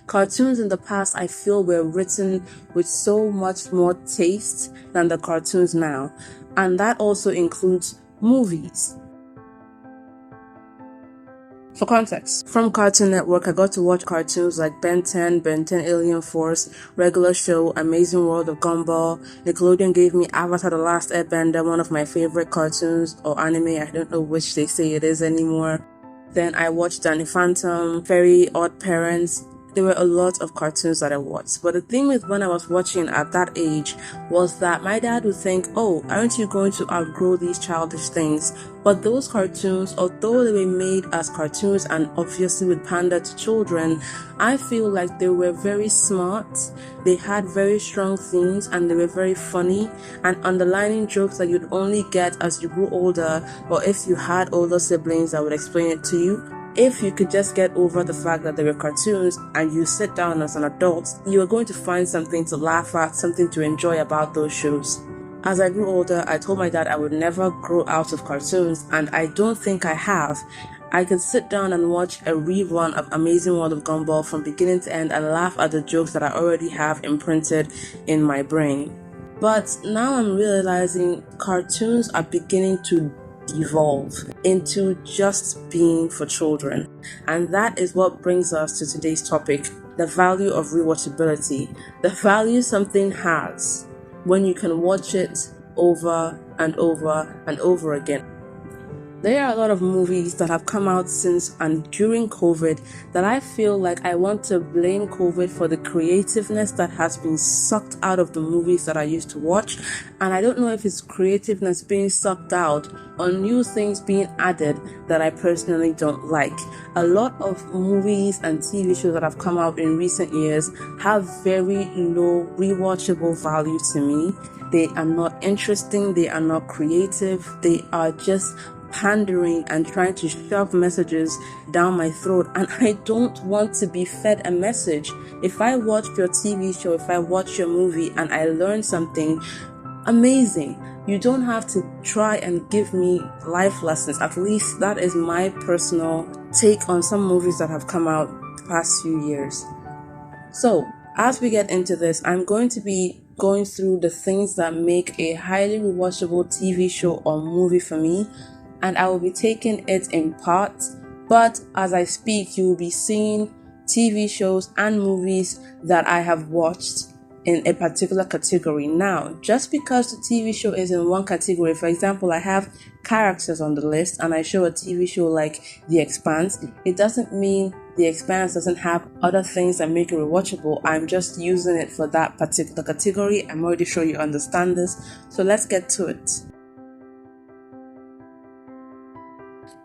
Cartoons in the past, I feel, were written with so much more taste than the cartoons now. And that also includes movies. For context, from Cartoon Network, I got to watch cartoons like Ben 10, Ben 10 Alien Force, Regular Show, Amazing World of Gumball. Nickelodeon gave me Avatar The Last Airbender, one of my favorite cartoons or anime. I don't know which they say it is anymore. Then I watched Danny Phantom, Very Odd Parents. There were a lot of cartoons that I watched. But the thing with when I was watching at that age was that my dad would think, oh, aren't you going to outgrow these childish things? But those cartoons, although they were made as cartoons and obviously would pander to children, I feel like they were very smart. They had very strong themes and they were very funny and underlining jokes that you'd only get as you grew older, or if you had older siblings that would explain it to you. If you could just get over the fact that they were cartoons and you sit down as an adult, you are going to find something to laugh at, something to enjoy about those shows. As I grew older, I told my dad I would never grow out of cartoons, and I don't think I have. I could sit down and watch a rerun of Amazing World of Gumball from beginning to end and laugh at the jokes that I already have imprinted in my brain. But now I'm realizing cartoons are beginning to evolve into just being for children. And that is what brings us to today's topic, the value of rewatchability. The value something has when you can watch it over and over and over again. There are a lot of movies that have come out since and during COVID that I feel like I want to blame COVID for the creativeness that has been sucked out of the movies that I used to watch. And I don't know if it's creativeness being sucked out or new things being added that I personally don't like. A lot of movies and TV shows that have come out in recent years have very low rewatchable value to me. They are not interesting, they are not creative, they are just pandering and trying to shove messages down my throat, and I don't want to be fed a message. If I watch your TV show, if I watch your movie and I learn something, amazing. You don't have to try and give me life lessons. At least that is my personal take on some movies that have come out the past few years. So as we get into this, I'm going to be going through the things that make a highly rewatchable TV show or movie for me, and I will be taking it in parts, but as I speak, you will be seeing TV shows and movies that I have watched in a particular category. Now, just because the TV show is in one category, for example, I have characters on the list and I show a TV show like The Expanse, it doesn't mean The Expanse doesn't have other things that make it rewatchable. I'm just using it for that particular category. I'm already sure you understand this, so let's get to it.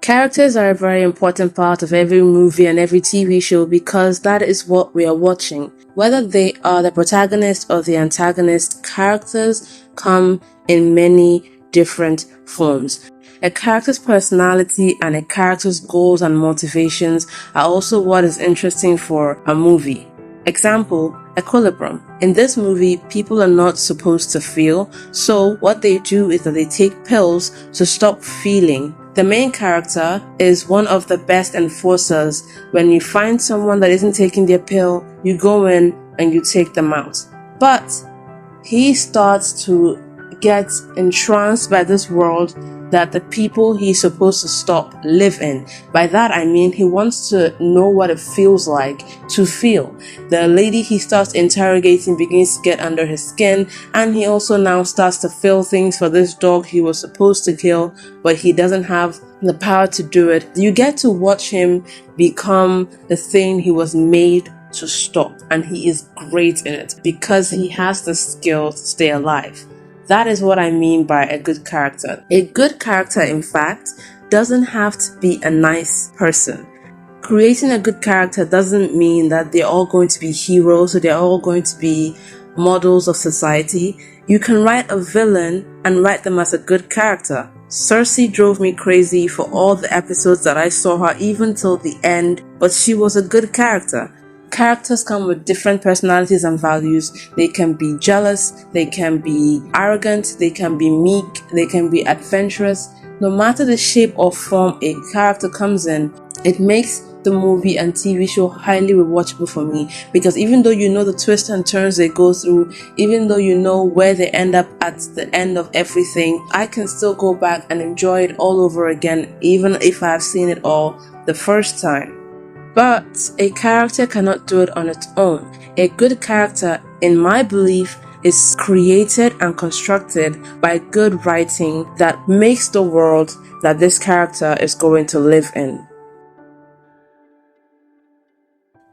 Characters are a very important part of every movie and every TV show because that is what we are watching. Whether they are the protagonist or the antagonist, characters come in many different forms. A character's personality and a character's goals and motivations are also what is interesting for a movie. Example, Equilibrium. In this movie, people are not supposed to feel, so what they do is that they take pills to stop feeling. The main character is one of the best enforcers. When you find someone that isn't taking their pill, you go in and you take them out. But he starts to get entranced by this world that the people he's supposed to stop live in. By that I mean he wants to know what it feels like to feel. The lady he starts interrogating begins to get under his skin, and he also now starts to feel things for this dog he was supposed to kill, but he doesn't have the power to do it. You get to watch him become the thing he was made to stop, and he is great in it because he has the skill to stay alive. That is what I mean by a good character. A good character, in fact, doesn't have to be a nice person. Creating a good character doesn't mean that they're all going to be heroes or they're all going to be models of society. You can write a villain and write them as a good character. Cersei drove me crazy for all the episodes that I saw her, even till the end, but she was a good character. Characters come with different personalities and values. They can be jealous, they can be arrogant, they can be meek, they can be adventurous. No matter the shape or form a character comes in, it makes the movie and TV show highly rewatchable for me, because even though you know the twists and turns they go through, even though you know where they end up at the end of everything, I can still go back and enjoy it all over again, even if I've seen it all the first time. But a character cannot do it on its own. A good character, in my belief, is created and constructed by good writing that makes the world that this character is going to live in.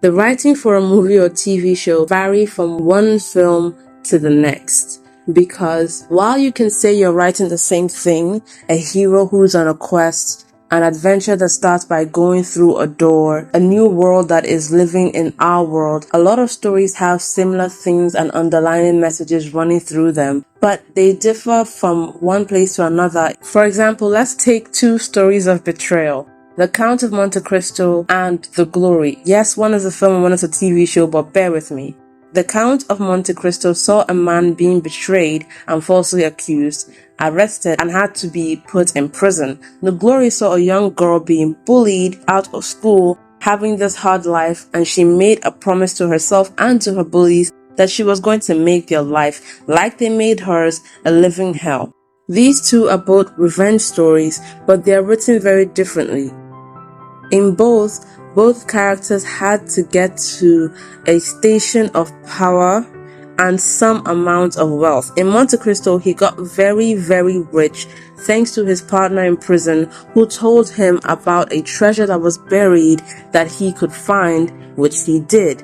The writing for a movie or TV show vary from one film to the next, because while you can say you're writing the same thing, a hero who's on a quest, an adventure that starts by going through a door, a new world that is living in our world, a lot of stories have similar themes and underlying messages running through them, but they differ from one place to another. For example, let's take two stories of betrayal. The Count of Monte Cristo and The Glory. Yes, one is a film and one is a TV show, but bear with me. The Count of Monte Cristo saw a man being betrayed and falsely accused, arrested, and had to be put in prison. The Glory saw a young girl being bullied out of school, having this hard life, and she made a promise to herself and to her bullies that she was going to make their life, like they made hers, a living hell. These two are both revenge stories, but they are written very differently. In both characters had to get to a station of power and some amount of wealth. In Monte Cristo, he got very, very rich thanks to his partner in prison, who told him about a treasure that was buried that he could find, which he did.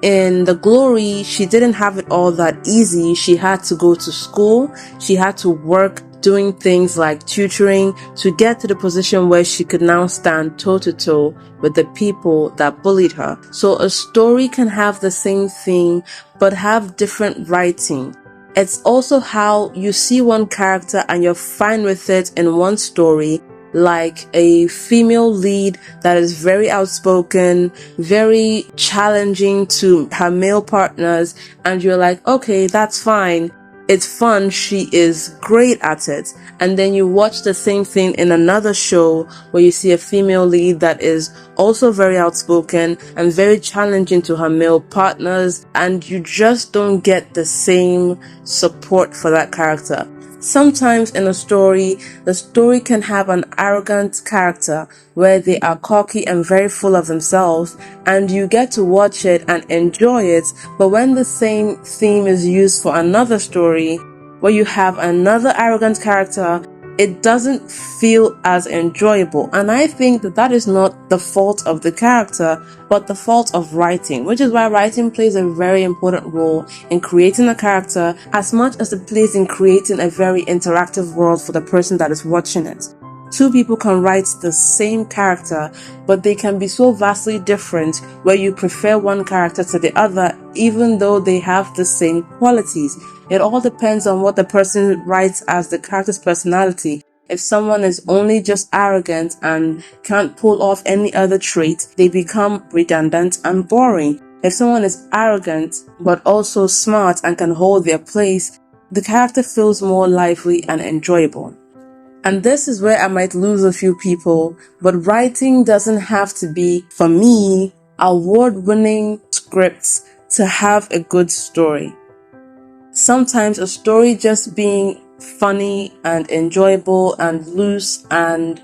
In The Glory, she didn't have it all that easy. She had to go to school, she had to work doing things like tutoring to get to the position where she could now stand toe-to-toe with the people that bullied her. So a story can have the same theme but have different writing. It's also how you see one character and you're fine with it in one story, like a female lead that is very outspoken, very challenging to her male partners, and you're like, okay, that's fine. It's fun, she is great at it. And then you watch the same thing in another show where you see a female lead that is also very outspoken and very challenging to her male partners, and you just don't get the same support for that character. Sometimes in a story, the story can have an arrogant character where they are cocky and very full of themselves, and you get to watch it and enjoy it. But when the same theme is used for another story where you have another arrogant character, it doesn't feel as enjoyable. And I think that is not the fault of the character, but the fault of writing, which is why writing plays a very important role in creating a character as much as it plays in creating a very interactive world for the person that is watching it. Two people can write the same character, but they can be so vastly different where you prefer one character to the other, even though they have the same qualities. It all depends on what the person writes as the character's personality. If someone is only just arrogant and can't pull off any other trait, they become redundant and boring. If someone is arrogant but also smart and can hold their place, the character feels more lively and enjoyable. And this is where I might lose a few people, but writing doesn't have to be, for me, award-winning scripts to have a good story. Sometimes a story just being funny and enjoyable and loose and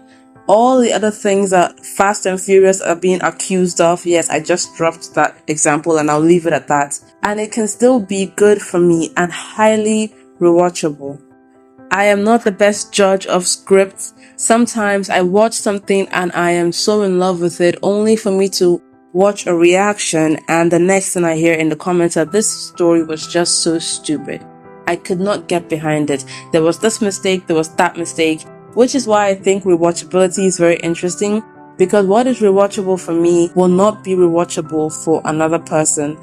all the other things that Fast and Furious are being accused of. Yes, I just dropped that example and I'll leave it at that. And it can still be good for me and highly rewatchable. I am not the best judge of scripts. Sometimes I watch something and I am so in love with it only for me to watch a reaction and the next thing I hear in the comments that this story was just so stupid. I could not get behind it. There was this mistake, there was that mistake, which is why I think rewatchability is very interesting, because what is rewatchable for me will not be rewatchable for another person.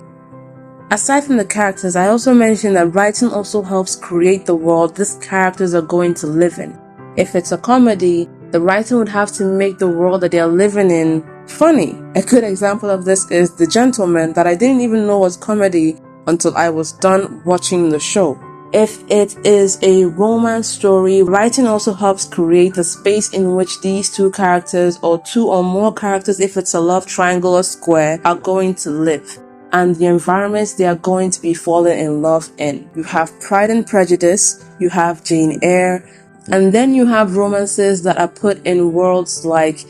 Aside from the characters, I also mentioned that writing also helps create the world these characters are going to live in. If it's a comedy, the writing would have to make the world that they are living in funny. A good example of this is The Gentleman, that I didn't even know was comedy until I was done watching the show. If it is a romance story, writing also helps create a space in which these two characters or two or more characters, if it's a love triangle or square, are going to live and the environments they are going to be falling in love in. You have Pride and Prejudice, you have Jane Eyre, and then you have romances that are put in worlds like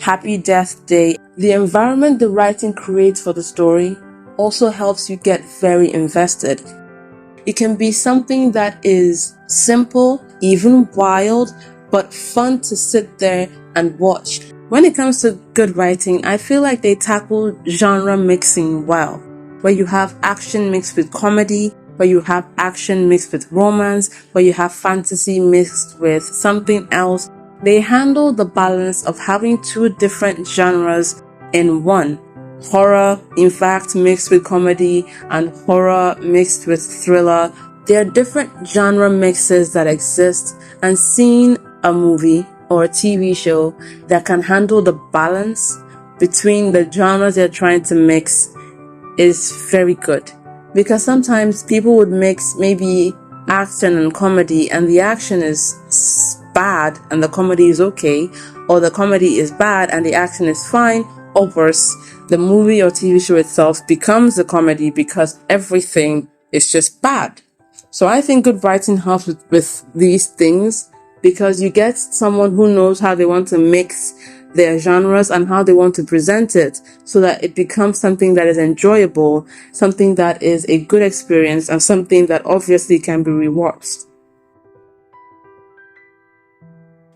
Happy Death Day. The environment the writing creates for the story also helps you get very invested. It can be something that is simple, even wild, but fun to sit there and watch. When it comes to good writing, I feel like they tackle genre mixing well, where you have action mixed with comedy, where you have action mixed with romance, where you have fantasy mixed with something else. They handle the balance of having two different genres in one. Horror, in fact, mixed with comedy, and horror mixed with thriller. There are different genre mixes that exist, and seeing a movie or a TV show that can handle the balance between the genres they're trying to mix is very good. Because sometimes people would mix maybe action and comedy, and the action is bad and the comedy is okay, or the comedy is bad and the action is fine, or worse, the movie or TV show itself becomes a comedy because everything is just bad. So I think good writing helps with these things, because you get someone who knows how they want to mix their genres and how they want to present it so that it becomes something that is enjoyable, something that is a good experience, and something that obviously can be rewatched.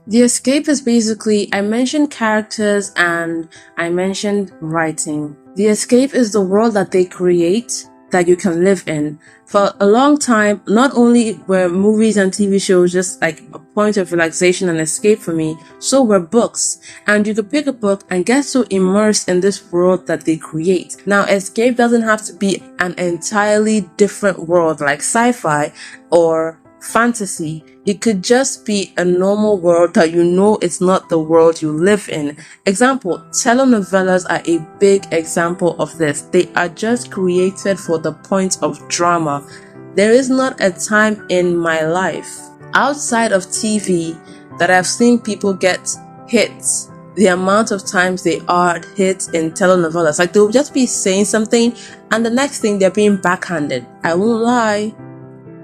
The escape is basically, I mentioned characters and I mentioned writing. The escape is the world that they create that you can live in. For a long time, not only were movies and TV shows just like a point of relaxation and escape for me, so were books. And you could pick a book and get so immersed in this world that they create. Now, escape doesn't have to be an entirely different world like sci-fi or fantasy. It could just be a normal world that you know it's not the world you live in. Example, telenovelas are a big example of this. They are just created for the point of drama. There is not a time in my life outside of TV that I've seen people get hits the amount of times they are hit in telenovelas. Like, they'll just be saying something and the next thing they're being backhanded. I won't lie,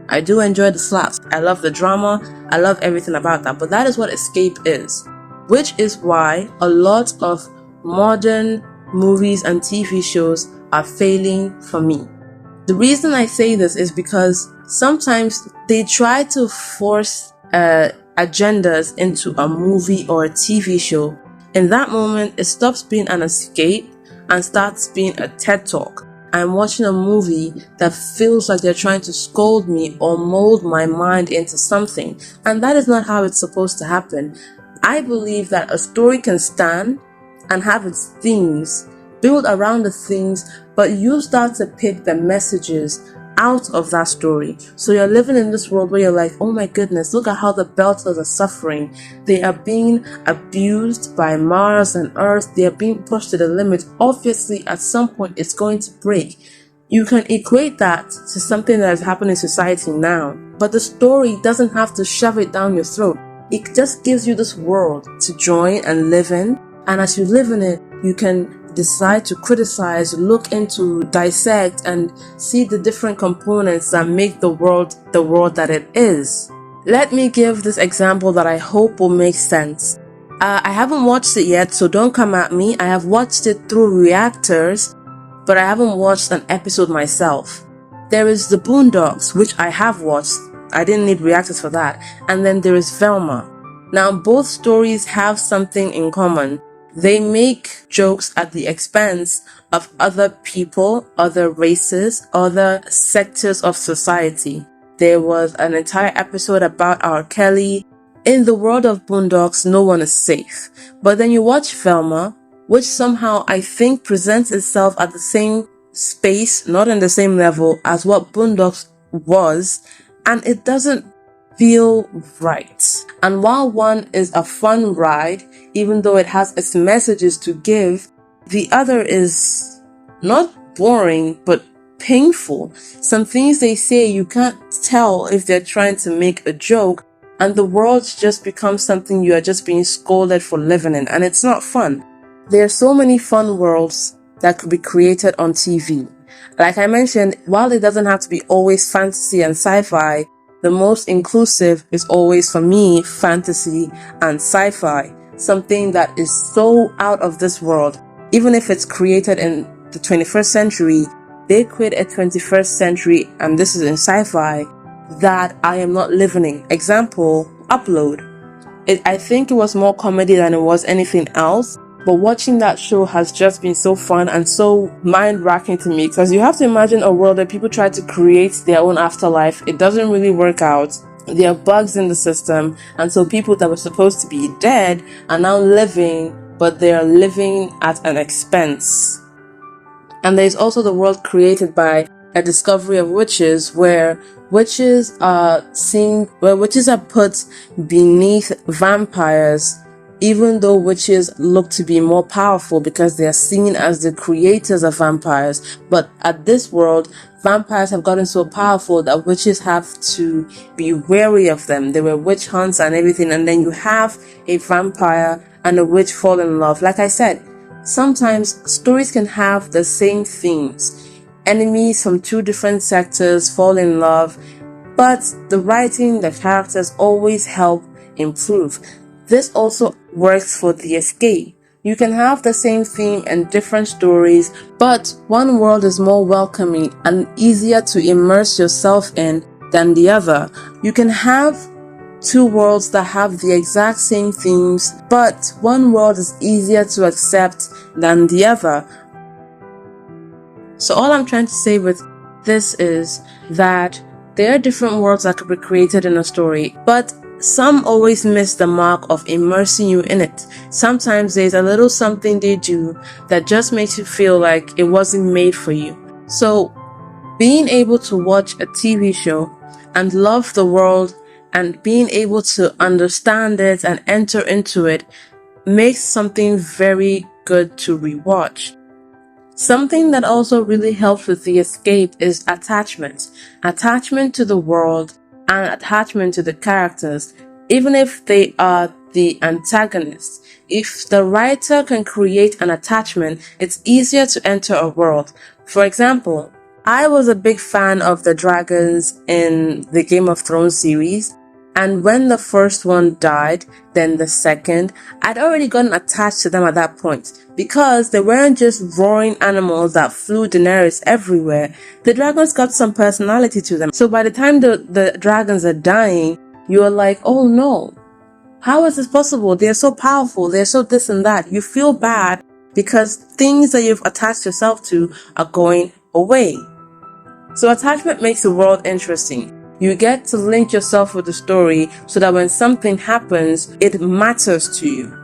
I do enjoy the slaps. I love the drama. I love everything about that. But that is what escape is. Which is why a lot of modern movies and TV shows are failing for me. The reason I say this is because sometimes they try to force agendas into a movie or a TV show. In that moment, it stops being an escape and starts being a TED Talk. I'm watching a movie that feels like they're trying to scold me or mold my mind into something. And that is not how it's supposed to happen. I believe that a story can stand and have its themes, build around the themes, but you start to pick the messages out of that story. So you're living in this world where you're like, oh my goodness, look at how the Belters are suffering. They are being abused by Mars and Earth. They are being pushed to the limit. Obviously, at some point, it's going to break. You can equate that to something that is happening in society now. But the story doesn't have to shove it down your throat. It just gives you this world to join and live in. And as you live in it, you can decide to criticize, look into, dissect, and see the different components that make the world that it is. Let me give this example that I hope will make sense. I haven't watched it yet, so don't come at me. I have watched it through reactors, but I haven't watched an episode myself. There is The Boondocks, which I have watched. I didn't need reactors for that. And then there is Velma. Now, both stories have something in common. They make jokes at the expense of other people, other races, other sectors of society. There was an entire episode about R. Kelly. In the world of Boondocks, no one is safe. But then you watch Velma, which somehow I think presents itself at the same space, not in the same level as what Boondocks was, and it doesn't feel right. And while one is a fun ride, even though it has its messages to give, the other is not boring, but painful. Some things they say you can't tell if they're trying to make a joke, and the world just becomes something you are just being scolded for living in, and it's not fun. There are so many fun worlds that could be created on TV. Like I mentioned, while it doesn't have to be always fantasy and sci-fi, the most inclusive is always, for me, fantasy and sci-fi. Something that is so out of this world. Even if it's created in the 21st century, they create a 21st century, and this is in sci-fi, that I am not living in. Example, Upload. I think it was more comedy than it was anything else, but watching that show has just been so fun and so mind-racking to me, because you have to imagine a world where people try to create their own afterlife. It doesn't really work out. There are bugs in the system, and so people that were supposed to be dead are now living, but they are living at an expense. And there's also the world created by a discovery of witches, where witches are put beneath vampires, even though witches look to be more powerful because they are seen as the creators of vampires. But at this world, vampires have gotten so powerful that witches have to be wary of them. There were witch hunts and everything, and then you have a vampire and a witch fall in love. Like I said, sometimes stories can have the same themes. Enemies from two different sectors fall in love, but the writing, the characters always help improve. This also works for The Escape. You can have the same theme and different stories, but one world is more welcoming and easier to immerse yourself in than the other. You can have two worlds that have the exact same themes, but one world is easier to accept than the other. So all I'm trying to say with this is that there are different worlds that could be created in a story, but some always miss the mark of immersing you in it. Sometimes there's a little something they do that just makes you feel like it wasn't made for you. So being able to watch a TV show and love the world and being able to understand it and enter into it makes something very good to rewatch. Something that also really helps with The Escape is attachment. Attachment to the world and attachment to the characters, even if they are the antagonists. If the writer can create an attachment, it's easier to enter a world. For example, I was a big fan of the dragons in the Game of Thrones series, and when the first one died, then the second, I'd already gotten attached to them at that point, because they weren't just roaring animals that flew Daenerys everywhere. The dragons got some personality to them. So by the time the dragons are dying, you're like, oh no, how is this possible? They're so powerful, they're so this and that. You feel bad because things that you've attached yourself to are going away. So attachment makes the world interesting. You get to link yourself with the story so that when something happens, it matters to you.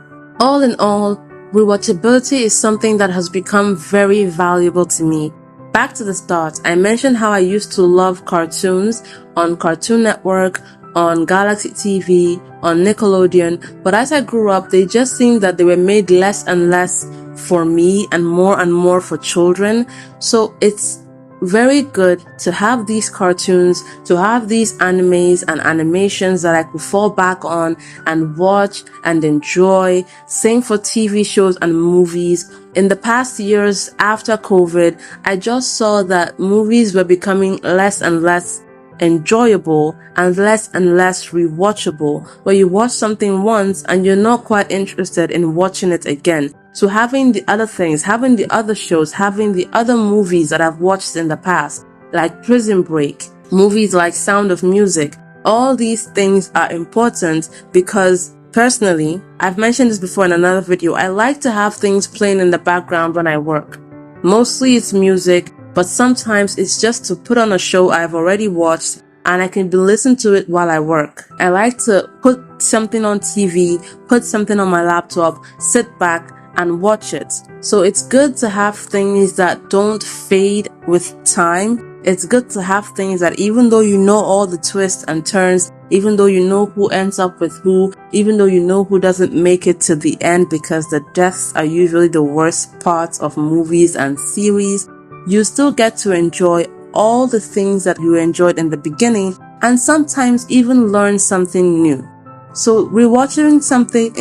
All in all, rewatchability is something that has become very valuable to me. Back to the start, I mentioned how I used to love cartoons on Cartoon Network, on Galaxy TV, on Nickelodeon, but as I grew up, they just seemed that they were made less and less for me and more for children. So it's very good to have these cartoons, to have these animes and animations that I could fall back on and watch and enjoy. Same for TV shows and movies. In the past years after COVID, I just saw that movies were becoming less and less enjoyable and less rewatchable, where you watch something once and you're not quite interested in watching it again. So having the other things, having the other shows, having the other movies that I've watched in the past, like Prison Break, movies like Sound of Music, all these things are important because personally, I've mentioned this before in another video, I like to have things playing in the background when I work. Mostly it's music, but sometimes it's just to put on a show I've already watched and I can be listening to it while I work. I like to put something on TV, put something on my laptop, sit back and watch it. So it's good to have things that don't fade with time. It's good to have things that even though you know all the twists and turns, even though you know who ends up with who, even though you know who doesn't make it to the end, because the deaths are usually the worst parts of movies and series, you still get to enjoy all the things that you enjoyed in the beginning and sometimes even learn something new. So rewatching something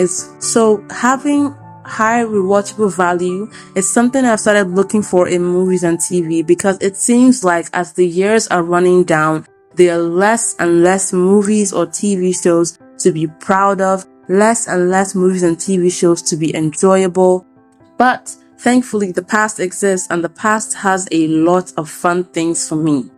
having high rewatchable value is something I've started looking for in movies and TV, because it seems like as the years are running down, there are less and less movies or TV shows to be proud of, less and less movies and TV shows to be enjoyable. But thankfully, the past exists and the past has a lot of fun things for me.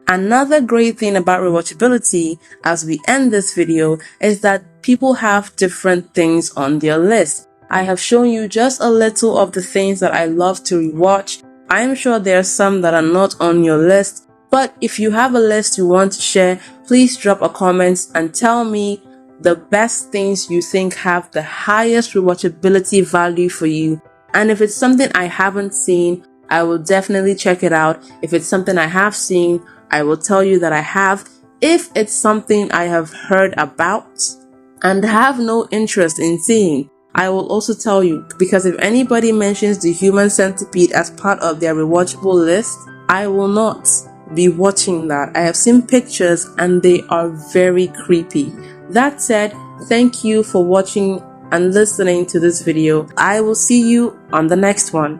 Another great thing about rewatchability, as we end this video, is that people have different things on their list. I have shown you just a little of the things that I love to rewatch. I am sure there are some that are not on your list, but if you have a list you want to share, please drop a comment and tell me the best things you think have the highest rewatchability value for you. And if it's something I haven't seen, I will definitely check it out. If it's something I have seen, I will tell you that I have. If it's something I have heard about and have no interest in seeing, I will also tell you, because if anybody mentions the Human Centipede as part of their rewatchable list, I will not be watching that. I have seen pictures and they are very creepy. That said, thank you for watching and listening to this video. I will see you on the next one.